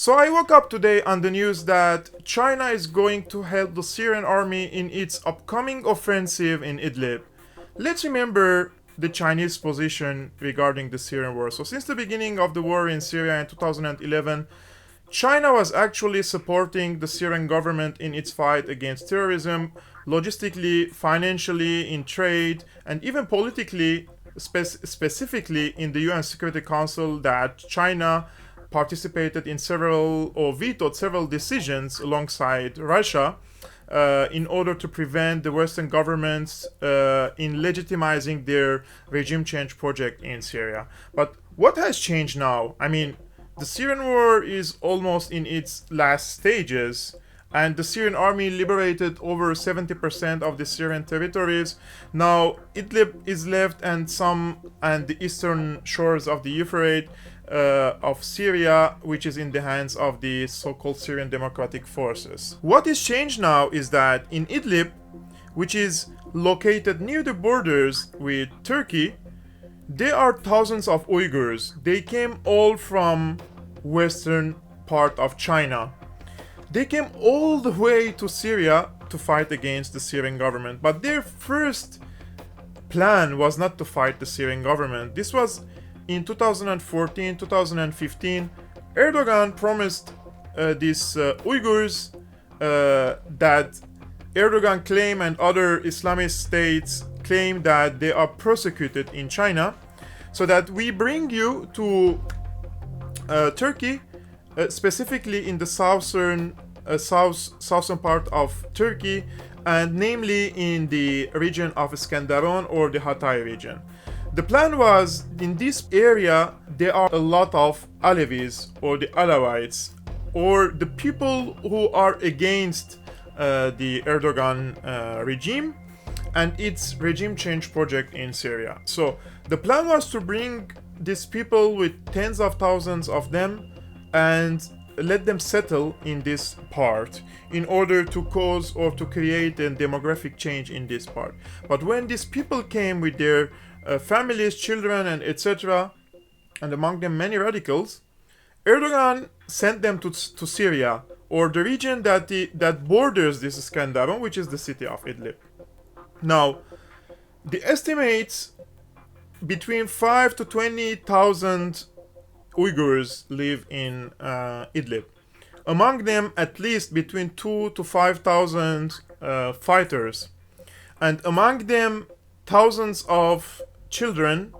So I woke up today on the news that China is going to help the Syrian army in its upcoming offensive in Idlib. Let's remember the Chinese position regarding the Syrian war. So since the beginning of the war in Syria in 2011, China was actually supporting the Syrian government in its fight against terrorism, logistically, financially, in trade, and even politically, specifically in the UN Security Council, that China participated in several or vetoed several decisions alongside Russia in order to prevent the Western governments in legitimizing their regime change project in Syria. But what has changed now? I mean, the Syrian war is almost in its last stages, and the Syrian army liberated over 70% of the Syrian territories. Now Idlib is left, and the eastern shores of the Euphrates of Syria, which is in the hands of the so-called Syrian Democratic Forces. What is changed now is that in Idlib, which is located near the borders with Turkey, there are thousands of Uyghurs. They came all from western part of China. They came all the way to Syria to fight against the Syrian government. But their first plan was not to fight the Syrian government. This was in 2014, 2015. Erdogan promised these Uyghurs that Erdogan claimed and other Islamist states claim that they are persecuted in China, so that we bring you to Turkey, specifically in the southern part of Turkey, and namely in the region of Iskenderun or the Hatay region. The plan was, in this area there are a lot of Alevis or the Alawites, or the people who are against the Erdogan regime and its regime change project in Syria. So the plan was to bring these people with tens of thousands of them and let them settle in this part in order to cause or to create a demographic change in this part. But when these people came with their families, children, and etc., and among them many radicals, Erdogan sent them to Syria, or the region that borders this Iskenderun, which is the city of Idlib. Now, the estimates between 5 to 20,000 Uyghurs live in Idlib. Among them, at least between 2 to 5,000 fighters, and among them, thousands of children.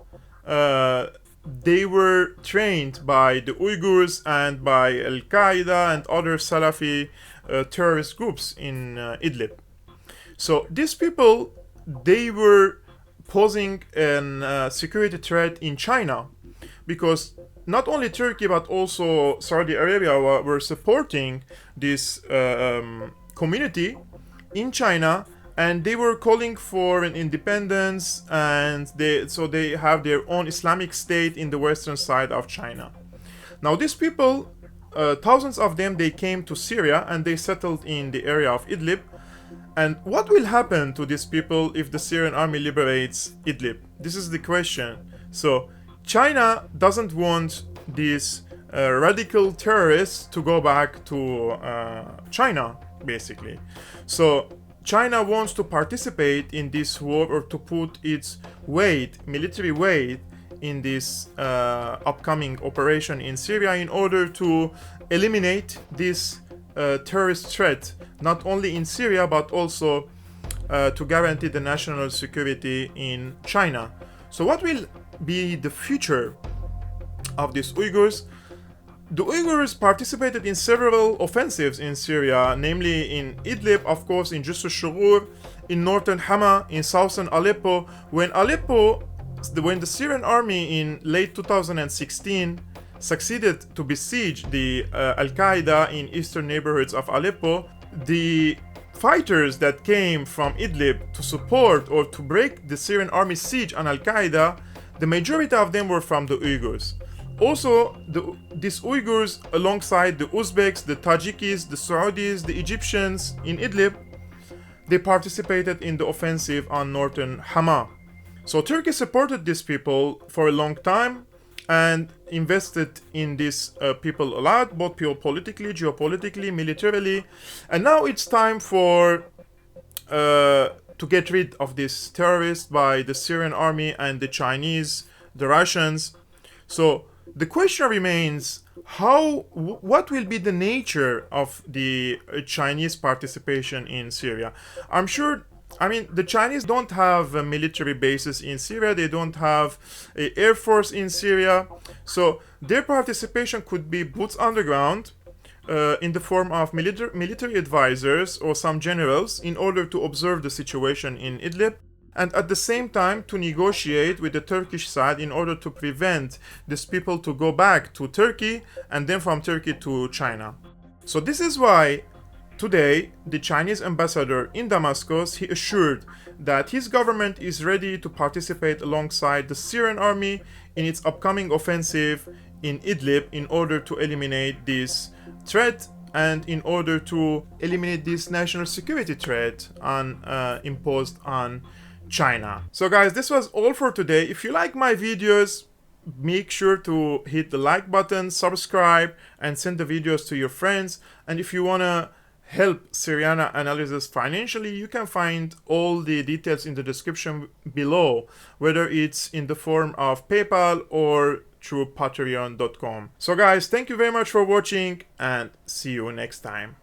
They were trained by the Uyghurs and by Al-Qaeda and other Salafi terrorist groups in Idlib. So these people, they were posing a security threat in China, because not only Turkey but also Saudi Arabia were supporting this community in China, and they were calling for an independence, and they have their own Islamic state in the western side of China. Now these people, thousands of them, they came to Syria and they settled in the area of Idlib. And what will happen to these people if the Syrian army liberates Idlib? This is the question. So China doesn't want these radical terrorists to go back to China, basically. So China wants to participate in this war, or to put its weight, military weight, in this upcoming operation in Syria in order to eliminate this terrorist threat, not only in Syria but also to guarantee the national security in China. So what will be the future of these Uyghurs? The Uyghurs participated in several offensives in Syria, namely in Idlib, of course, in Jus al-Shughur, in northern Hama, in southern Aleppo. When the Syrian army in late 2016 succeeded to besiege the Al-Qaeda in eastern neighborhoods of Aleppo, the fighters that came from Idlib to support or to break the Syrian army's siege on Al-Qaeda, the majority of them were from the Uyghurs. Also, these Uyghurs, alongside the Uzbeks, the Tajikis, the Saudis, the Egyptians in Idlib, they participated in the offensive on northern Hama. So Turkey supported these people for a long time, and invested in these people a lot, both politically, geopolitically, militarily. And now it's time for to get rid of this terrorist by the Syrian army and the Chinese, the Russians. So the question remains, what will be the nature of the Chinese participation in Syria? I'm sure, I mean, the Chinese don't have military bases in Syria. They don't have an air force in Syria. So their participation could be boots on the ground, in the form of military advisors or some generals, in order to observe the situation in Idlib, and at the same time to negotiate with the Turkish side in order to prevent these people to go back to Turkey and then from Turkey to China. So this is why today the Chinese ambassador in Damascus, he assured that his government is ready to participate alongside the Syrian army in its upcoming offensive in Idlib in order to eliminate this threat and in order to eliminate this national security threat imposed on China. So guys, this was all for today. If you like my videos, make sure to hit the like button, subscribe, and send the videos to your friends. And if you want to help Syriana Analysis financially, you can find all the details in the description below, whether it's in the form of PayPal or through patreon.com. So guys, thank you very much for watching and see you next time.